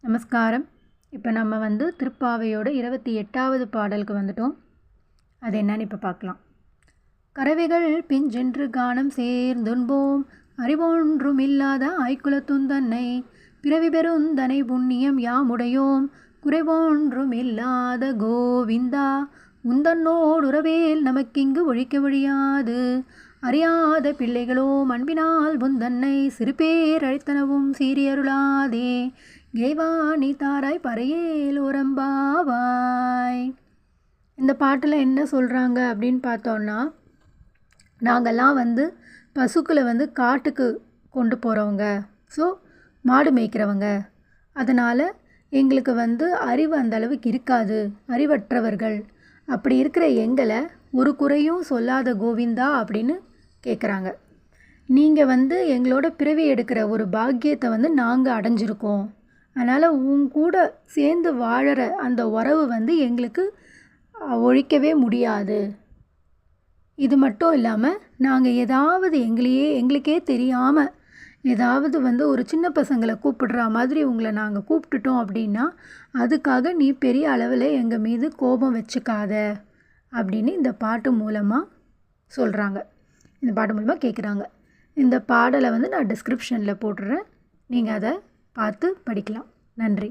நமஸ்காரம். இப்போ நம்ம திருப்பாவையோட 28வது பாடலுக்கு வந்துட்டோம். அது என்னன்னு இப்போ பார்க்கலாம். கறவைகள் பிஞ்சென்று கானம் சேர்ந்துன்போம், அறிவொன்றும் இல்லாத ஆய்குலத்துந்தன்னை, பிறவி பெருந்தனை புண்ணியம் யாமுடையோம், குறைவொன்றும் இல்லாத கோவிந்தா, உந்தன்னோடுறவேல் நமக்கிங்கு ஒழிக்க ஒழியாது, அறியாத பிள்ளைகளோ அன்பினால் புந்தன்னை சிறுபேர் அழைத்தனவும் சீரியருளாதே, கேவாணி தாராய் பறையேல் ஓரம்பாவாய். இந்த பாட்டில் என்ன சொல்கிறாங்க அப்படின்னு பார்த்தோன்னா, நாங்கள்லாம் பசுக்களை காட்டுக்கு கொண்டு போகிறவங்க, ஸோ மாடு மேய்க்கிறவங்க, அதனால் எங்களுக்கு அறிவு அந்த அளவுக்கு இருக்காது, அறிவற்றவர்கள். அப்படி இருக்கிற எங்களை ஒரு குறையும் சொல்லாத கோவிந்தா அப்படின்னு கேட்குறாங்க. நீங்கள் எங்களோட பிறவி எடுக்கிற ஒரு பாக்கியத்தை நாங்கள் அடைஞ்சிருக்கோம். அதனால் கூட சேர்ந்து வாழற அந்த உறவு எங்களுக்கு ஒழிக்கவே முடியாது. இது மட்டும் இல்லாமல் நாங்கள் ஏதாவது எங்களுக்கே தெரியாமல் ஏதாவது ஒரு சின்ன பசங்களை கூப்பிடுற மாதிரி உங்களை நாங்கள் கூப்பிட்டுட்டோம் அப்படின்னா, அதுக்காக நீ பெரிய அளவில் எங்கள் மீது கோபம் வச்சுக்காத அப்படின்னு இந்த பாட்டு மூலமாக சொல்கிறாங்க. இந்த பாட்டு மூலமாக கேட்குறாங்க. இந்த பாடலை நான் டிஸ்கிரிப்ஷனில் போட்டுடுறேன், நீங்கள் அதை பார்த்து படிக்கலாம். நன்றி.